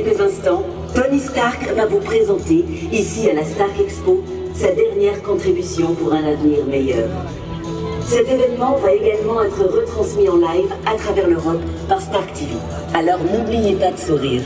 quelques instants, Tony Stark va vous présenter, ici à la Stark Expo, sa dernière contribution pour un avenir meilleur. Cet événement va également être retransmis en live à travers l'Europe par Stark TV. Alors n'oubliez pas de sourire.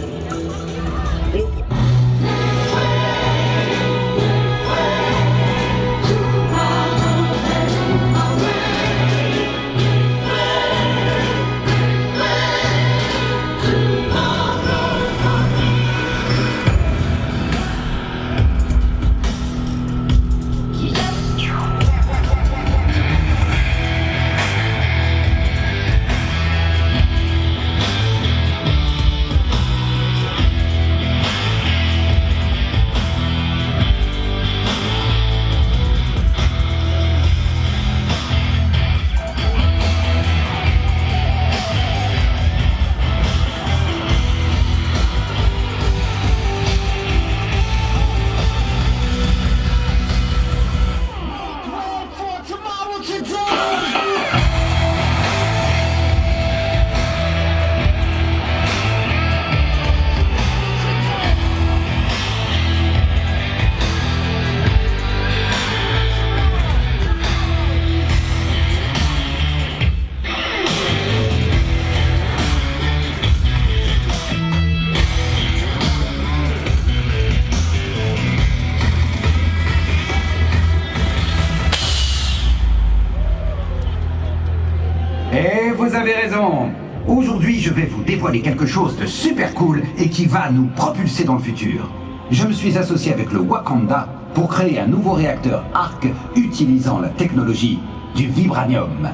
Vous avez raison. Aujourd'hui, je vais vous dévoiler quelque chose de super cool et qui va nous propulser dans le futur. Je me suis associé avec le Wakanda pour créer un nouveau réacteur ARC utilisant la technologie du vibranium.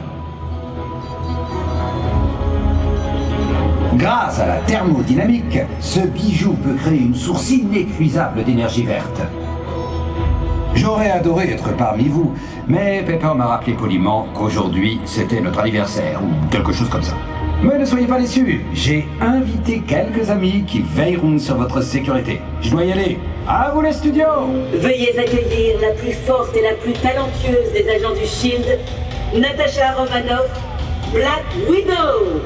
Grâce à la thermodynamique, ce bijou peut créer une source inépuisable d'énergie verte. J'aurais adoré être parmi vous, mais Pepper m'a rappelé poliment qu'aujourd'hui c'était notre anniversaire, ou quelque chose comme ça. Mais ne soyez pas déçus, j'ai invité quelques amis qui veilleront sur votre sécurité. Je dois y aller. À vous les studios! Veuillez accueillir la plus forte et la plus talentueuse des agents du SHIELD, Natasha Romanoff, Black Widow!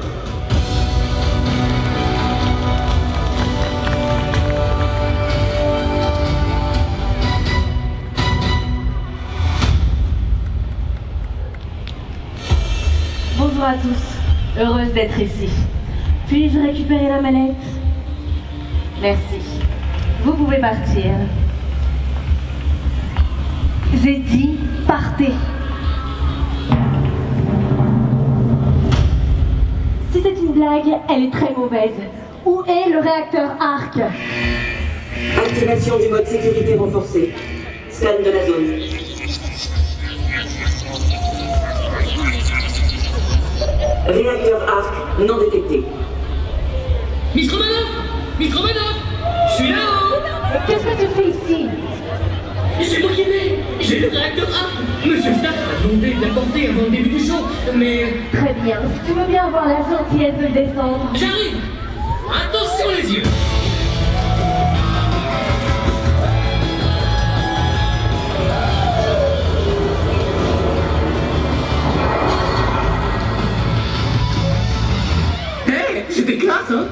Bonjour à tous, heureuse d'être ici. Puis-je récupérer la mallette? Merci. Vous pouvez partir. J'ai dit partez. Si c'est une blague, elle est très mauvaise. Où est le réacteur ARC? Activation du mode sécurité renforcé. Scan de la zone. Réacteur ARC non détecté. Miss Romanoff! Miss Romanoff! Je suis là-haut! Qu'est-ce que tu fais ici? C'est moi qui l'ai! J'ai le réacteur ARC! Monsieur Stark m'a demandé de l'apporter avant le début du show, mais... Très bien, si tu veux bien avoir la gentillesse de le descendre. J'arrive! Attention les yeux! C'était classe, hein?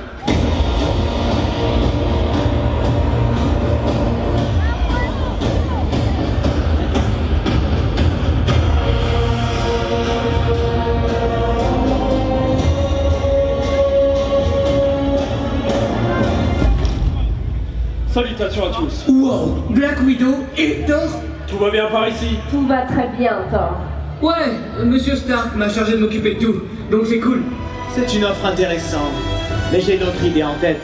Salutations à tous. Wow! Black Widow et Thor? Tout va bien par ici? Tout va très bien, Thor. Ouais, Monsieur Stark m'a chargé de m'occuper de tout, donc c'est cool. C'est une offre intéressante, mais j'ai une autre idée en tête.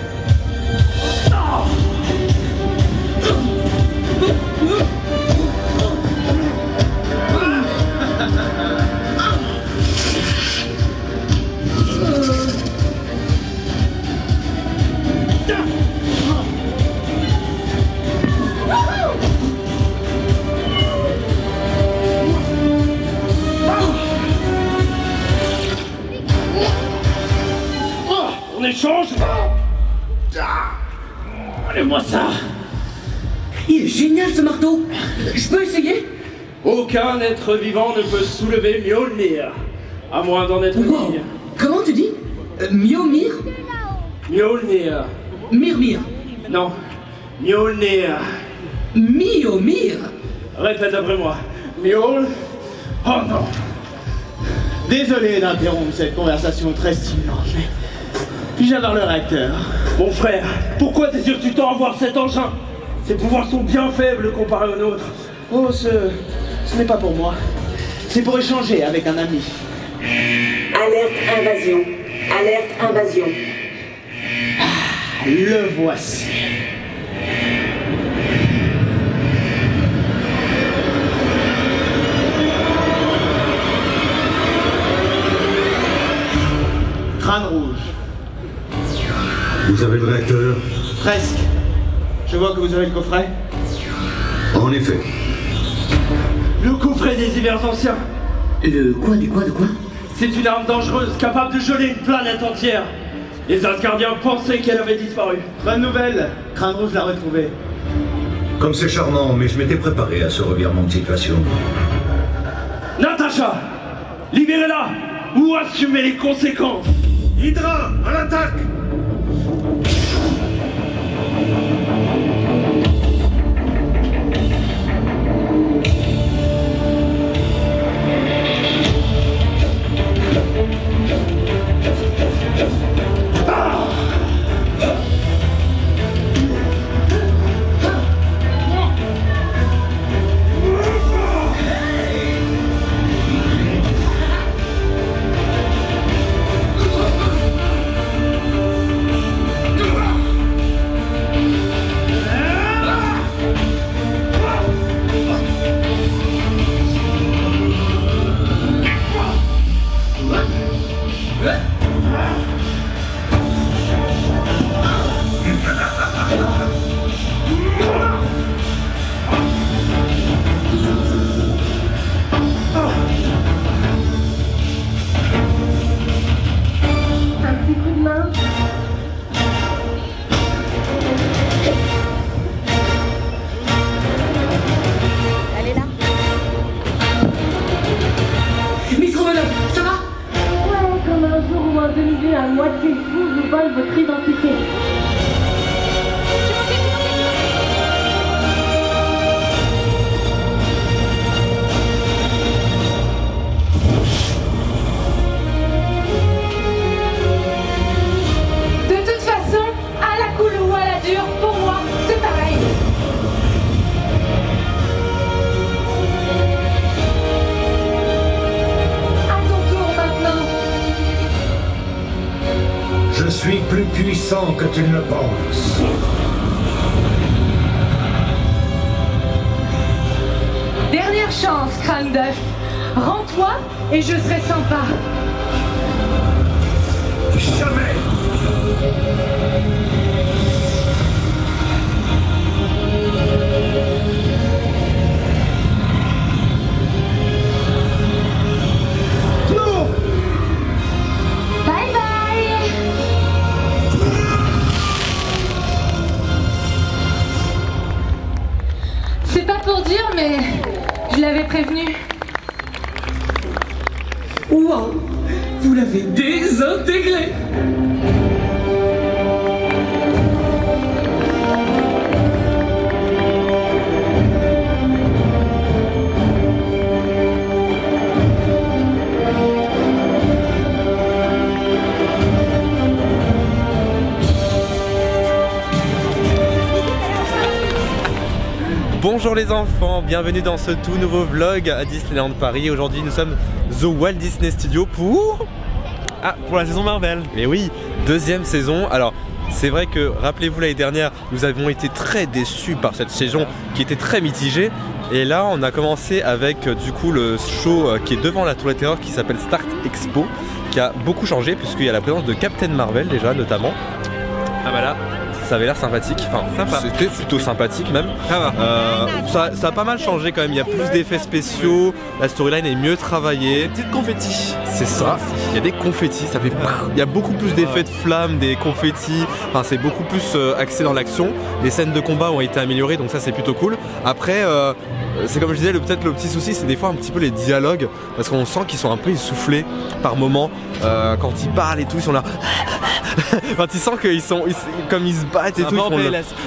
On échange? Allez-moi ça! Il est génial ce marteau! Je peux essayer? Aucun être vivant ne peut soulever Mjolnir, à moins d'en être Wow. digne. Comment tu dis? Mjolnir? Mjolnir, Myrmir. Non, Mjolnir. Mjolnir. Répète après moi. Mjol. Oh non. Désolé d'interrompre cette conversation très stimulante, mais puis-je avoir le réacteur? Mon frère, pourquoi désires tu tant avoir cet engin? Ses pouvoirs sont bien faibles comparés aux nôtres. Oh, ce n'est pas pour moi. C'est pour échanger avec un ami. Alerte invasion. Alerte invasion. Le voici. Crâne rouge. Vous avez le réacteur? Presque. Je vois que vous avez le coffret. En effet. Le coffret des hivers anciens. Le quoi, de quoi? C'est une arme dangereuse capable de geler une planète entière. Les Asgardiens pensaient qu'elle avait disparu. Bonne nouvelle. Crâne rouge l'a retrouvé. Comme c'est charmant, mais je m'étais préparé à ce revirement de situation. Natasha, libérez-la ou assumez les conséquences. Hydra, à l'attaque! À moitié fou vous vole votre identité. De toute façon, à la cool ou à la dure, pour moi, c'est pareil. À ton tour maintenant. Je suis plus puissant que tu ne le penses. Dernière chance, crâne d'œuf. Rends-toi et je serai sympa. Jamais! Non! Bye bye. C'est pas pour dire, mais je l'avais prévenu. Wow, vous l'avez désintégré. Bonjour les enfants, bienvenue dans ce tout nouveau vlog à Disneyland Paris. Aujourd'hui nous sommes The Walt Disney Studios pour la saison Marvel. Mais oui, deuxième saison. Alors c'est vrai que, rappelez-vous, l'année dernière nous avons été très déçus par cette saison qui était très mitigée. Et là on a commencé avec du coup le show qui est devant la Tour Terror qui s'appelle Stark Expo, qui a beaucoup changé puisqu'il y a la présence de Captain Marvel déjà notamment. Ah bah là, ça avait l'air sympathique, enfin c'était plutôt sympathique même. Ça a pas mal changé quand même, il y a plus d'effets spéciaux, la storyline est mieux travaillée. Petite confettis. C'est ça, il y a des confettis, ça fait il y a beaucoup plus d'effets de flammes, des confettis, enfin c'est beaucoup plus axé dans l'action. Les scènes de combat ont été améliorées, donc ça c'est plutôt cool. Après c'est comme je disais, peut-être le petit souci c'est des fois un petit peu les dialogues, parce qu'on sent qu'ils sont un peu essoufflés par moments, quand ils parlent et tout, ils sont là. Quand ils sentent qu'ils sont, comme ils se battent battent et tout.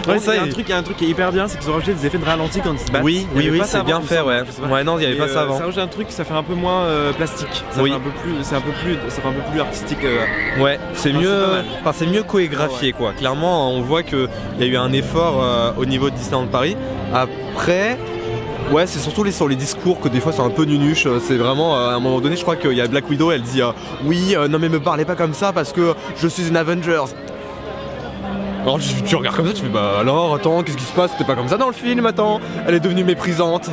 Ouais, ça, il y a un truc qui est hyper bien, c'est qu'ils ont rajouté des effets de ralenti quand ils se battent. Oui, c'est bien fait, ouais. Ouais, non, il y avait pas ça avant. Ça rajoute un truc, ça fait un peu moins plastique. Ça fait un peu plus artistique. Ouais, c'est mieux. Enfin, c'est mieux chorégraphié, quoi. Clairement, on voit qu'il y a eu un effort au niveau de Disneyland Paris. Après. Ouais, c'est surtout sur les discours que des fois c'est un peu nunuche. C'est vraiment, à un moment donné, je crois qu'il y a Black Widow, elle dit oui, non mais me parlez pas comme ça parce que je suis une Avengers. Alors tu regardes comme ça, tu fais bah alors, attends, qu'est-ce qui se passe? C'était pas comme ça dans le film, attends. Elle est devenue méprisante.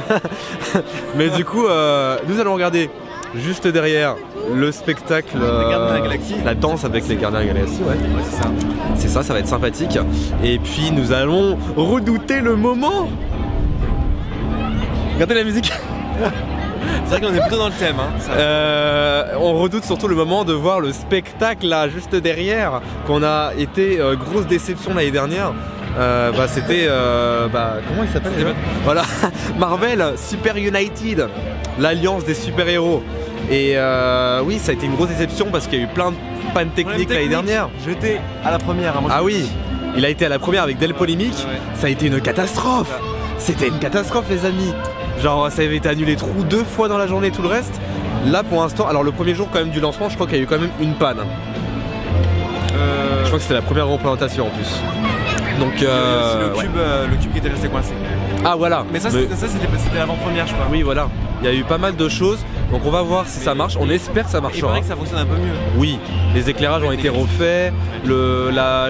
Mais du coup, nous allons regarder juste derrière le spectacle, les Gardiens de la Galaxie. La danse avec les Gardiens de la Galaxie, ouais. C'est ça. C'est ça, ça va être sympathique. Et puis nous allons redouter le moment. Regardez la musique. C'est vrai qu'on est plutôt dans le thème. Hein. On redoute surtout le moment de voir le spectacle là, juste derrière, qu'on a été grosse déception l'année dernière. C'était comment il s'appelle? Voilà, Marvel Super United, l'alliance des super-héros. Et oui, ça a été une grosse déception parce qu'il y a eu plein de pannes techniques l'année dernière. J'étais à la première. Ah oui, il a été à la première avec Del Polémique. Ouais. Ça a été une catastrophe. C'était une catastrophe, les amis. Genre, ça avait été annulé 2 fois dans la journée, tout le reste. Là, pour l'instant, alors le premier jour quand même du lancement, je crois qu'il y a eu quand même une panne. Je crois que c'était la première représentation en plus. Donc, le cube qui était resté coincé. Ah voilà. Mais ça c'était l'avant-première, je crois. Oui, voilà. Il y a eu pas mal de choses. Donc on va voir si ça marche. On espère que ça marchera. Il paraît que ça fonctionne un peu mieux. Oui, les éclairages ont été refaits.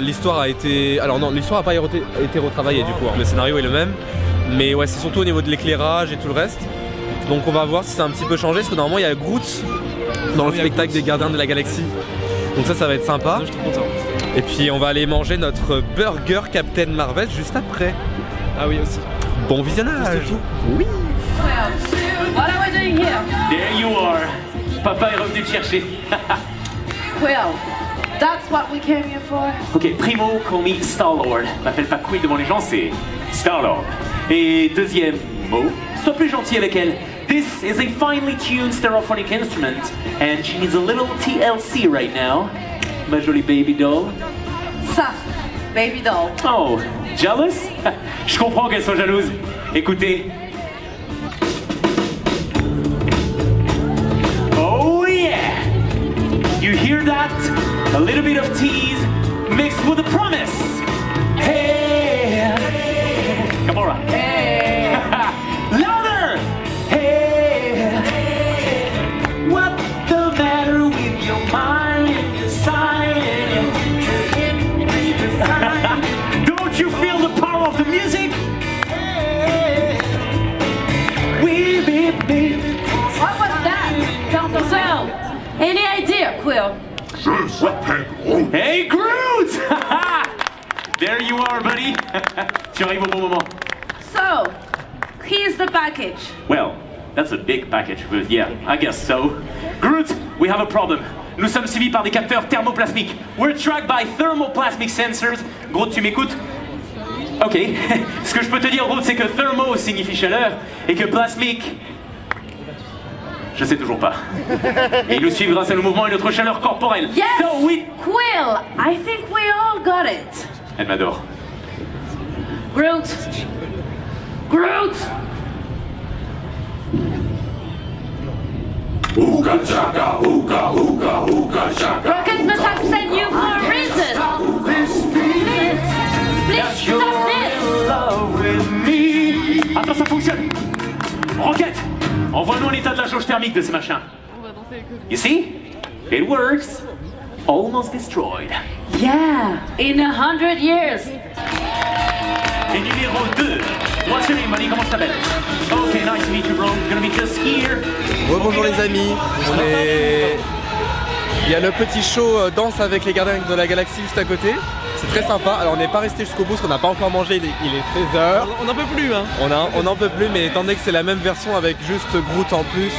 L'histoire a été. Alors non, l'histoire n'a pas été retravaillée du coup. Le scénario est le même. Mais ouais, c'est surtout au niveau de l'éclairage et tout le reste. Donc on va voir si ça a un petit peu changé. Parce que normalement il y a Groot dans le spectacle des Gardiens de la Galaxie. Donc ça va être sympa. Je suis content. Et puis on va aller manger notre burger Captain Marvel juste après. Ah oui aussi. Bon visionnage. Oui. What are we doing here? There you are. Papa est revenu te chercher. Well, that's what we came here for. Ok, primo, call me Star-Lord. M'appelle pas Quill devant les gens, c'est Star-Lord. Et deuxième mot, sois plus gentil avec elle. This is a finely tuned stereophonic instrument, and she needs a little TLC right now. Ma jolie baby doll. Ça, baby doll. Oh, jealous? Je comprends qu'elle soit jalouse. Écoutez. Oh yeah! You hear that? A little bit of tease mixed with a promise. Hey! Gamora. Hey! Louder! Hey! What the matter with your mind and your side and your Don't you feel the power of the music? What was that? So, any idea, Quill? Hey, Groot! There you are, buddy. Tu arrives au bon moment. So, here's the package. Well, that's a big package, but yeah, I guess so. Groot, we have a problem. Nous sommes suivis par des capteurs thermoplasmiques. We're tracked by thermoplasmic sensors. Groot, tu m'écoutes? Ok. Ce que je peux te dire, Groot, c'est que thermo signifie chaleur et que plasmique... Je sais toujours pas. Et il nous suivent grâce à nos mouvements et notre chaleur corporelle. Yes! So we... Quill, I think we all got it. Elle m'adore. Groot. Groot! Ooga chaka, ooga, ooga, ooga chaka. Rocket must have sent you for a reason. Please stop this. Attends, ça fonctionne. Rocket, envoie-nous un état de la jauge thermique de ces machins. You see? It works. Almost destroyed. Yeah, in 100 years. Et numéro 2. What's your name, buddy? Comment tu t'appelles? Ok, nice to meet you, bro. Gonna meet us here. Bonjour les amis. Il y a le petit show danse avec les Gardiens de la Galaxie juste à côté. C'est très sympa. Alors on n'est pas resté jusqu'au bout parce qu'on n'a pas encore mangé, il est 16h. On n'en peut plus hein. On n'en peut plus, mais étant donné que c'est la même version avec juste Groot en plus,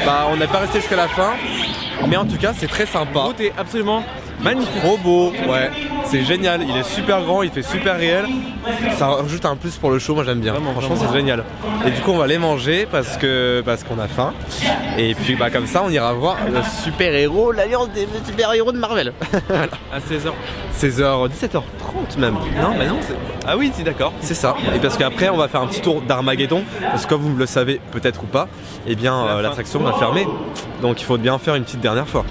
bah on n'est pas resté jusqu'à la fin. Mais en tout cas c'est très sympa. Groot est absolument Magnifique. Trop beau, ouais. C'est génial, il est super grand, il fait super réel. Ça rajoute un plus pour le show, moi j'aime bien. Franchement, c'est génial. Et du coup, on va les manger parce qu'on a faim. Et puis bah comme ça, on ira voir le super héros, l'alliance des super héros de Marvel. Voilà. À 16h. 16h, 17h30 même. Non, mais non, ah oui, c'est d'accord, c'est ça. Et parce qu'après, on va faire un petit tour d'Armageddon. Parce que comme vous le savez, peut-être ou pas, eh bien l'attraction va fermer. Donc il faut bien faire une petite dernière fois.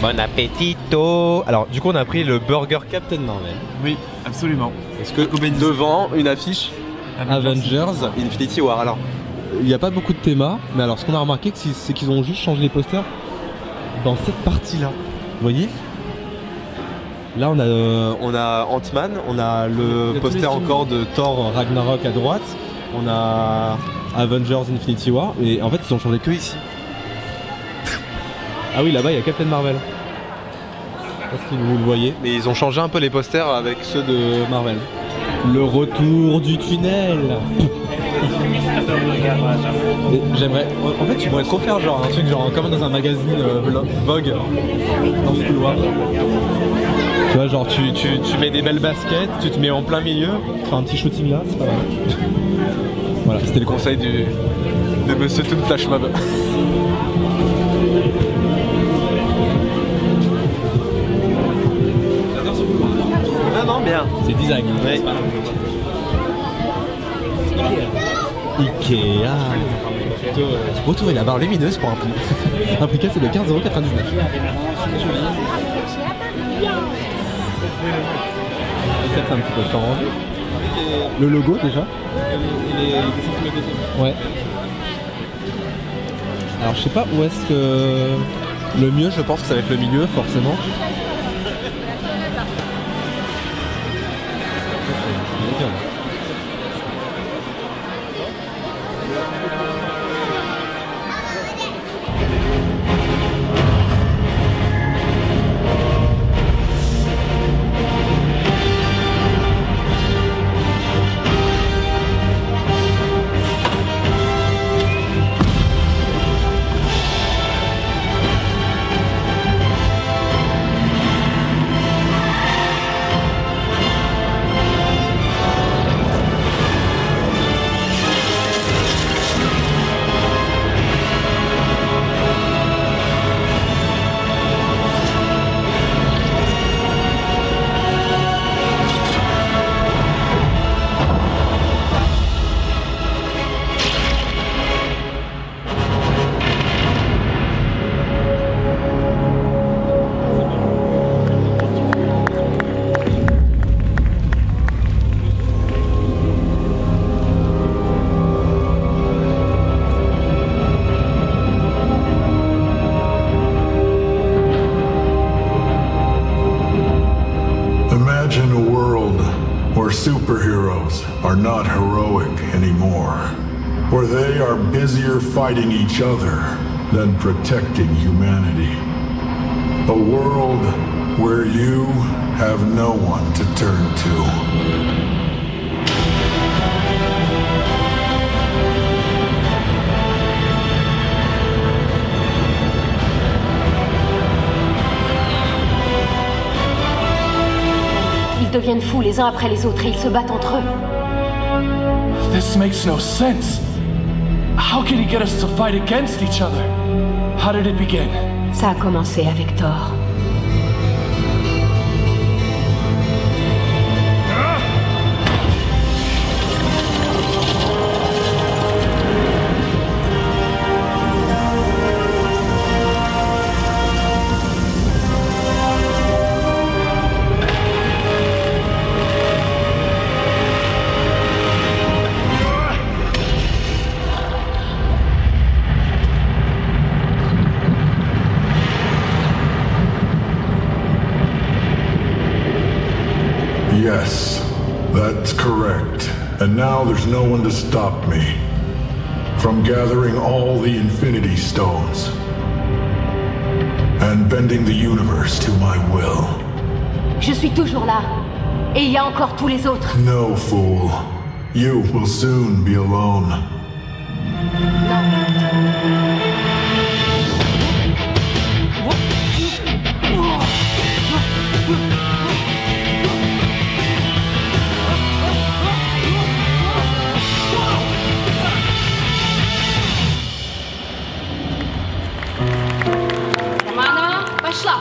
Bon appétito. Alors du coup on a pris le burger Captain Marvel. Oui, absolument. Est-ce que devant une affiche Avengers Infinity War. Alors il n'y a pas beaucoup de thémas, mais alors ce qu'on a remarqué c'est qu'ils ont juste changé les posters dans cette partie là. Vous voyez? Là on a Ant-Man, on a le poster encore de Thor Ragnarok à droite, on a Avengers Infinity War, et en fait ils ont changé que ici. Ah oui, là-bas il y a Captain Marvel. Je sais pas si vous le voyez, mais ils ont changé un peu les posters avec ceux de Marvel. Le retour du tunnel. J'aimerais. En fait, tu pourrais trop faire genre un truc genre comme dans un magazine Vogue dans ce couloir. Tu vois, genre tu mets des belles baskets, tu te mets en plein milieu, tu fais un petit shooting là, c'est pas mal. Voilà, c'était le conseil de Monsieur Toon Flash Mob. Non, bien. C'est design. Ouais. Ikea. Retrouver la barre lumineuse pour un prix. Un prix cassé de 15,99 €. C'est un petit peu temps rendu. Le logo déjà. Ouais. Alors je sais pas où est-ce que... Le mieux, je pense que ça va être le milieu forcément. Imagine a world where superheroes are not heroic anymore, where they are busier fighting each other than protecting humanity. A world where you have no one to turn to. Ils deviennent fous les uns après les autres et ils se battent entre eux. This makes no sense. How could he get us to fight against each other? How did it begin? Ça a commencé avec Thor. Yes, That's correct. And now there's no one to stop me from gathering all the Infinity Stones and bending the universe to my will. Je suis toujours là. Et il y a encore tous les autres. No, fool. You will soon be alone. Романа, пошла.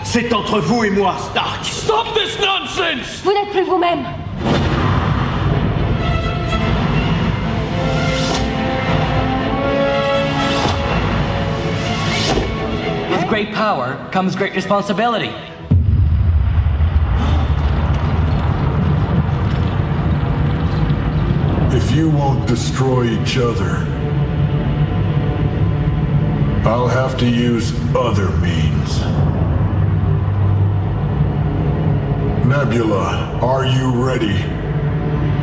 C'est entre vous et moi, Stark. Stop this nonsense! Vous n'êtes plus vous-même. With great power comes great responsibility. If you won't destroy each other, I'll have to use other means. Nebula, are you ready?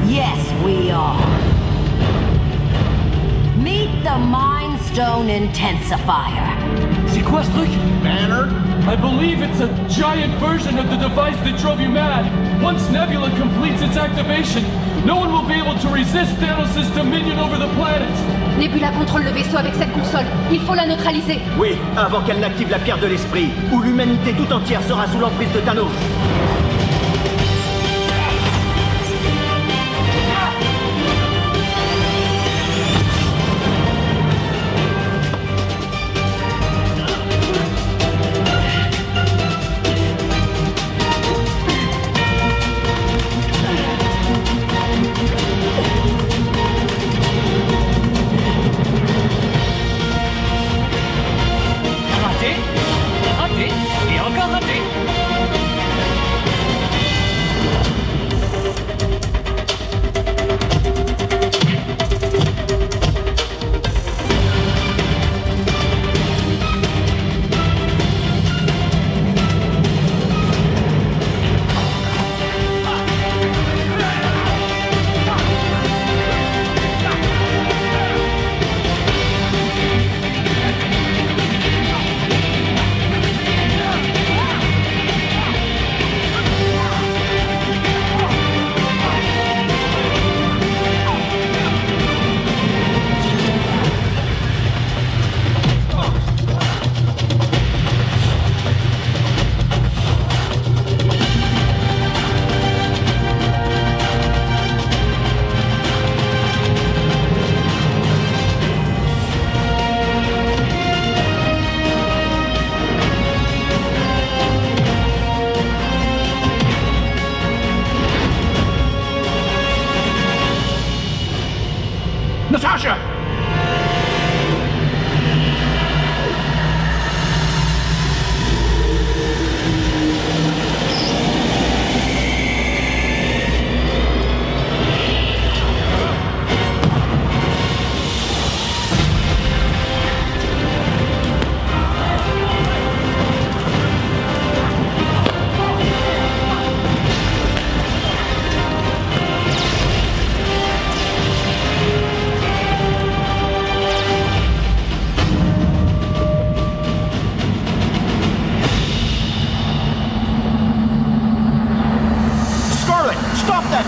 Yes, we are. Meet the Mind Stone Intensifier. C'est quoi ce truc? Banner? I believe it's a giant version of the device that drove you mad. Once Nebula completes its activation, no one will be able to resist Thanos' dominion over the planet. Nebula contrôle le vaisseau avec cette console. Il faut la neutraliser. Oui, avant qu'elle n'active la pierre de l'esprit, où l'humanité tout entière sera sous l'emprise de Thanos.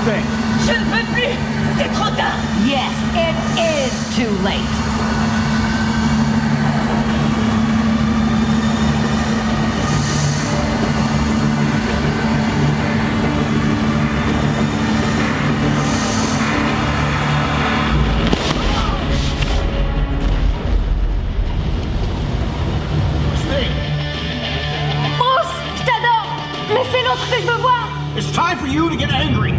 thing? Je ne peux plus! C'est trop tard! Yes, it is too late! Bruce, je t'adore! Mais c'est l'autre que je veux voir! It's time for you to get angry.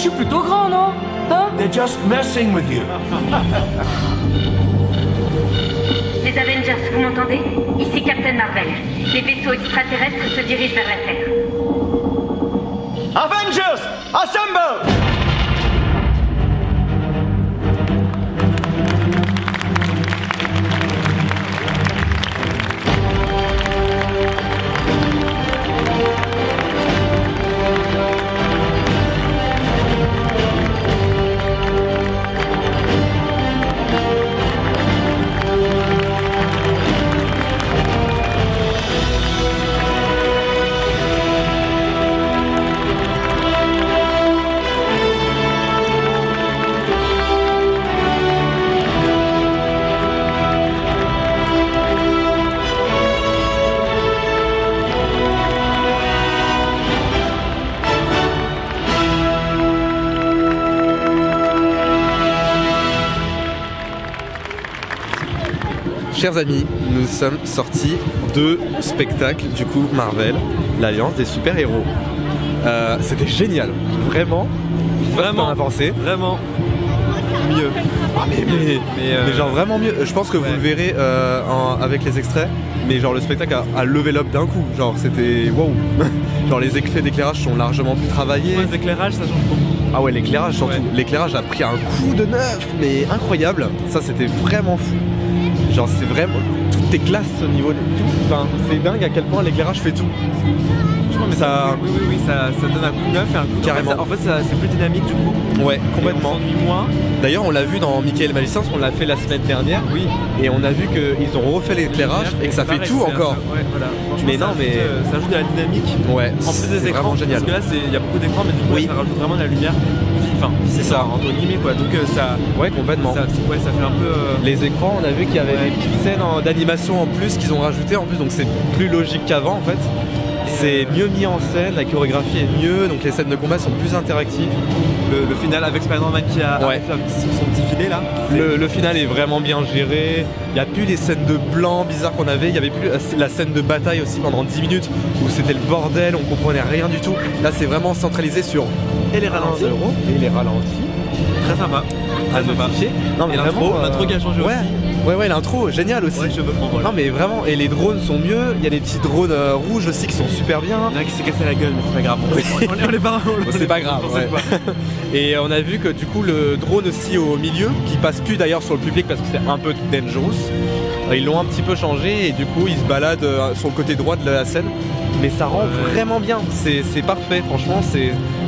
Je suis plutôt grand, non? Hein? They're just messing with you. Les Avengers, vous m'entendez? Ici Captain Marvel. Les vaisseaux extraterrestres se dirigent vers la Terre. Avengers, assemble! Chers amis, nous sommes sortis de spectacle du coup Marvel, l'Alliance des super-héros. C'était génial, vraiment. Vraiment, t'en as pensé? Vraiment mieux. Ah, mais genre vraiment mieux. Je pense que vous le verrez avec les extraits. Mais genre le spectacle a levé l'up d'un coup. Genre c'était wow. Genre les effets d'éclairage sont largement plus travaillés. Les éclairages ça change beaucoup. Ah ouais, l'éclairage surtout. Ouais. L'éclairage a pris un coup de neuf, mais incroyable. Ça c'était vraiment fou. Genre c'est vraiment tout est classe au niveau de tout. Enfin, c'est dingue à quel point l'éclairage fait tout. Mais ça, oui, ça donne un coup de neuf et un coup carrément. En fait, c'est plus dynamique du coup. Ouais, complètement. Moins. D'ailleurs, on l'a vu dans Michael Malice, on l'a fait la semaine dernière. Oui. Et on a vu qu'ils ont refait l'éclairage et que ça fait tout encore. Ouais, voilà. Mais non, ça ajoute de la dynamique. Ouais. En plus des écrans, génial. parce que là, il y a beaucoup d'écrans, mais du coup, ça rajoute vraiment de la lumière. Enfin, c'est ça, entre guillemets quoi. Donc ça. Ouais, complètement. Ça fait un peu. Les écrans, on a vu qu'il y avait des petites scènes d'animation en plus qu'ils ont rajouté en plus, donc c'est plus logique qu'avant en fait. C'est mieux mis en scène, la chorégraphie est mieux, donc les scènes de combat sont plus interactives. Le final avec Spider-Man qui a son petit filet là. Le final est vraiment bien géré. Il n'y a plus les scènes de blanc bizarres qu'on avait. Il n'y avait plus la scène de bataille aussi pendant 10 minutes où c'était le bordel, on comprenait rien du tout. Là c'est vraiment centralisé sur et les ralentis. Et les ralentis. Très sympa. À notifier. Non mais vraiment. L'intro qui a changé aussi. Ouais, l'intro, génial aussi. Ouais, je veux prendre. Non mais vraiment, et les drones sont mieux. Il y a des petits drones rouges aussi qui sont super bien. Il y en a qui s'est cassé la gueule, mais c'est pas grave. On est pas. C'est pas grave. Ouais. Et on a vu que du coup le drone aussi au milieu, qui passe plus d'ailleurs sur le public parce que c'est un peu dangerous. Ils l'ont un petit peu changé et du coup il se balade sur le côté droit de la scène. Mais ça rend vraiment bien. C'est parfait. Franchement,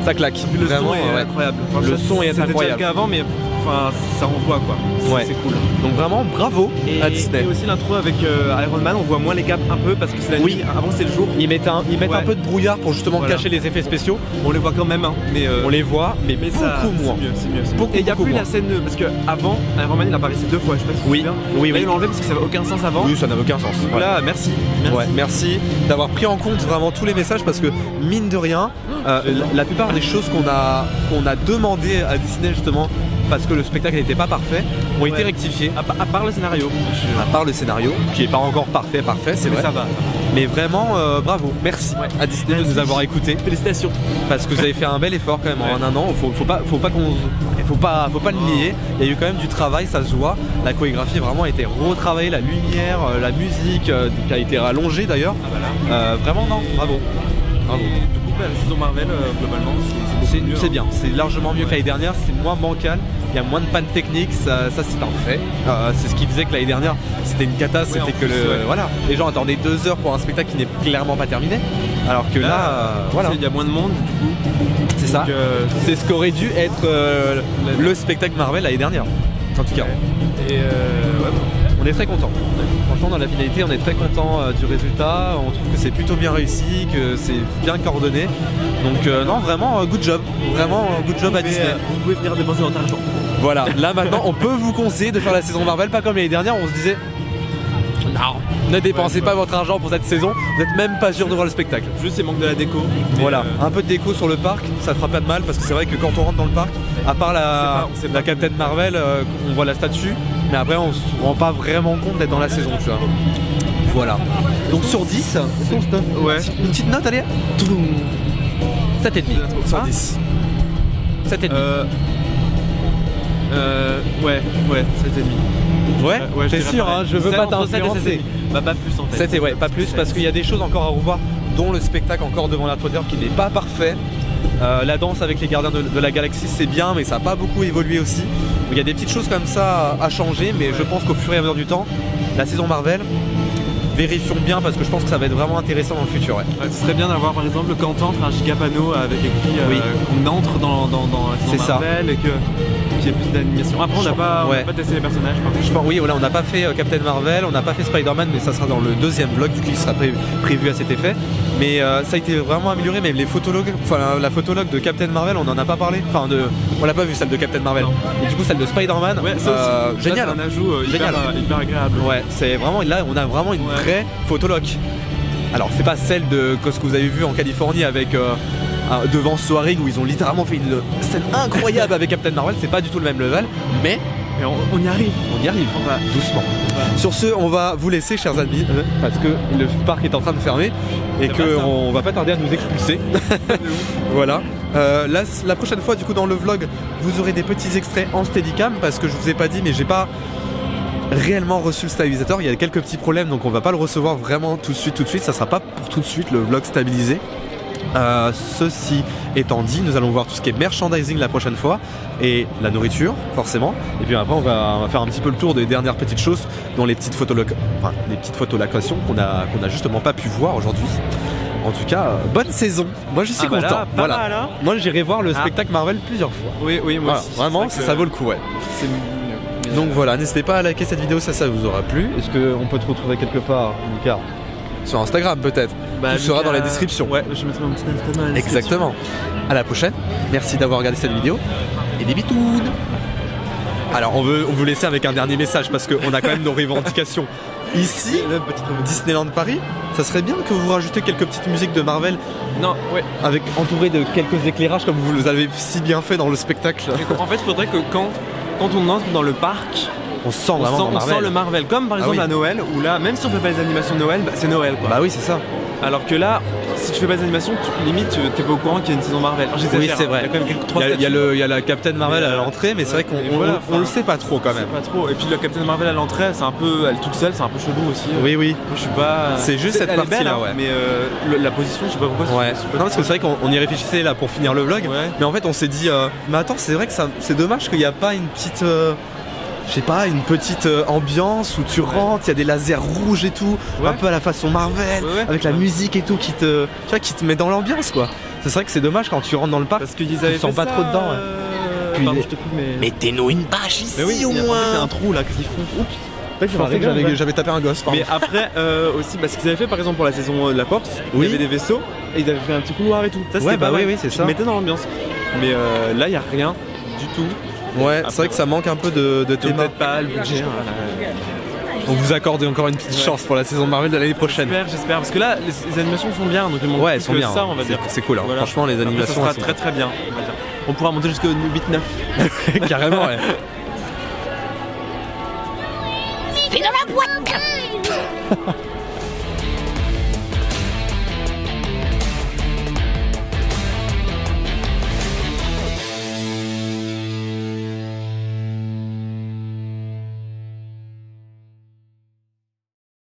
ça claque. Le son est incroyable. Le son est incroyable. C'était qu'avant, mais enfin ça renvoie quoi. Ouais. C'est cool. Donc vraiment bravo à Disney. Et aussi l'intro avec Iron Man, on voit moins les caps un peu parce que c'est la nuit. Avant c'est le jour. Ils mettent un peu de brouillard pour justement cacher les effets spéciaux. On les voit quand même, hein, mais on les voit, mais beaucoup moins. C'est mieux. Et il n'y a plus la scène parce que avant Iron Man il apparaissait 2 fois. Je sais pas si tu te souviens. Oui. Là ils l'ont enlevé parce que ça n'avait aucun sens avant. Oui, ça n'avait aucun sens. Donc là, merci. Ouais, merci d'avoir pris en compte vraiment tous les messages parce que mine de rien, la plupart des choses qu'on a demandé à Disney justement parce que le spectacle n'était pas parfait ont été rectifiés. À part le scénario. À part le scénario qui n'est pas encore parfait, c'est vrai. Ça va. Mais vraiment bravo, merci à Disney de nous avoir écoutés. Félicitations. Parce que vous avez fait un bel effort quand même en un an. Faut pas le nier. Il y a eu quand même du travail, ça se voit. La chorégraphie vraiment a été retravaillée, la lumière, la musique qui a été rallongée d'ailleurs. Vraiment non, bravo. Du coup, la saison Marvel, globalement, c'est bien, c'est largement mieux que l'année dernière, c'est moins bancal, il y a moins de panne technique, ça c'est un fait. C'est ce qui faisait que l'année dernière c'était une cata, c'était que voilà, les gens attendaient 2 heures pour un spectacle qui n'est clairement pas terminé, alors que là voilà. Il y a moins de monde du coup. C'est ça, c'est ce qu'aurait dû être le spectacle Marvel l'année dernière, en tout cas. Et on est très content. Franchement, dans la finalité, on est très content du résultat. On trouve que c'est plutôt bien réussi, que c'est bien coordonné. Donc non, vraiment good job. Vraiment good job à Disney. Vous pouvez venir dépenser votre argent. Voilà, là maintenant, on peut vous conseiller de faire la saison Marvel, pas comme l'année dernière, on se disait non, ne dépensez pas votre argent pour cette saison, vous n'êtes même pas sûr de voir le spectacle. Juste, il manque de la déco. Voilà, un peu de déco sur le parc, ça fera pas de mal parce que c'est vrai que quand on rentre dans le parc, à part la Captain Marvel, on voit la statue, mais après on se rend pas vraiment compte d'être dans la saison, tu vois. Voilà. Donc sur 10, ouais. Une petite note, allez. 7,5 sur 10. 7,5. Ouais, 7,5. Ouais, t'es sûr, hein, je veux pas t'influencer. Bah pas plus en fait. Ouais, pas plus parce qu'il y a des choses encore à revoir, dont le spectacle encore devant la Tour qui n'est pas parfait. La danse avec les gardiens de la galaxie c'est bien, mais ça n'a pas beaucoup évolué aussi. Il y a des petites choses comme ça à changer, mais je pense qu'au fur et à mesure du temps, la saison Marvel, vérifions bien parce que je pense que ça va être vraiment intéressant dans le futur. Ouais. Ce serait bien d'avoir par exemple quand on entre un giga panneau avec écrit qu'on entre dans la saison Marvel et qu'il y ait plus d'animation. Après on n'a pas testé les personnages. Oui, voilà, on n'a pas fait Captain Marvel, on n'a pas fait Spider-Man, mais ça sera dans le deuxième vlog du coup qui sera prévu à cet effet. Mais ça a été vraiment amélioré, même les photologues, la photologue de Captain Marvel, on n'en a pas parlé. Enfin, on l'a pas vu celle de Captain Marvel. Et du coup celle de Spider-Man, génial. C'est un ajout hyper agréable. Ouais, c'est vraiment là on a vraiment une vraie photologue. Alors c'est pas celle de ce que vous avez vu en Californie avec devant Soaring où ils ont littéralement fait une scène incroyable avec Captain Marvel, c'est pas du tout le même level, mais on y arrive. On y arrive, doucement. Sur ce, on va vous laisser, chers amis, parce que le parc est en train de fermer et qu'on va pas tarder à nous expulser. Voilà. La prochaine fois, du coup, dans le vlog, vous aurez des petits extraits en Steadicam parce que je vous ai pas dit, mais j'ai pas réellement reçu le stabilisateur. Il y a quelques petits problèmes, donc on va pas le recevoir vraiment tout de suite. Ça sera pas pour tout de suite le vlog stabilisé. Ceci étant dit, nous allons voir tout ce qui est merchandising la prochaine fois et la nourriture forcément, et puis après on va faire un petit peu le tour des dernières petites choses dont les petites photolocations qu'on a justement pas pu voir aujourd'hui. En tout cas, bonne saison. Moi je suis content. Là, voilà. Mal, hein. Moi j'irai voir le spectacle Marvel plusieurs fois. Oui, moi aussi. Vraiment, ça vaut le coup, ouais. Donc voilà, n'hésitez pas à liker cette vidéo, ça vous aura plu. Est-ce qu'on peut te retrouver quelque part, Lucas? Sur Instagram peut-être. Tout sera dans la description. Ouais, je mettrai mon petit Instagram. Exactement. À la prochaine. Merci d'avoir regardé cette vidéo. Et des bitounes. Alors on veut vous laisser avec un dernier message parce qu'on a quand même nos revendications. Ici, Disneyland Paris, ça serait bien que vous rajoutez quelques petites musiques de Marvel. Non, ouais. Avec entouré de quelques éclairages comme vous avez si bien fait dans le spectacle. En fait, il faudrait que quand on entre dans le parc, on sent le Marvel, comme par exemple à Noël, où là, même si on fait pas les animations Noël, c'est Noël quoi. Bah oui, c'est ça. Alors que là, si tu fais pas les animations, limite, t'es pas au courant qu'il y a une saison Marvel. Oui, c'est vrai. Il y a la Captain Marvel à l'entrée, mais c'est vrai qu'on le sait pas trop quand même. Pas trop. Et puis la Captain Marvel à l'entrée, c'est un peu, elle toute seule, c'est un peu chelou aussi. Oui. Je suis pas. C'est juste cette partie-là, ouais. Mais la position, je sais pas pourquoi. Ouais. Non, parce que c'est vrai qu'on y réfléchissait là pour finir le vlog, mais en fait, on s'est dit, mais attends, c'est vrai que c'est dommage qu'il n'y a pas une petite. Je sais pas, une petite ambiance où tu rentres, il y a des lasers rouges et tout, un peu à la façon Marvel, avec la musique et tout qui te met dans l'ambiance quoi. C'est vrai que c'est dommage quand tu rentres dans le parc, parce qu'ils avaient sens pas trop dedans. Mettez-nous une bâche ici au moins. C'est un trou là, qu'est-ce qu'ils font? Oups. Je pensais que j'avais tapé un gosse. Mais après aussi, ce qu'ils avaient fait par exemple pour la saison de la Force, il y avait des vaisseaux et ils avaient fait un petit couloir et tout. Ça c'était oui, c'est ça. Mettez dans l'ambiance. Mais là il y a rien du tout. Ouais, c'est vrai que ça manque un peu de thème. Peut-être pas le budget. On vous accorde encore une petite chance pour la saison Marvel de l'année prochaine. J'espère, parce que là, les animations sont bien, donc elles sont bien. Ça, on va dire. C'est cool, hein. Voilà. Franchement, les animations. Ça sera très bien. On pourra monter jusqu'au 8-9. Carrément, ouais. C'est dans la boîte.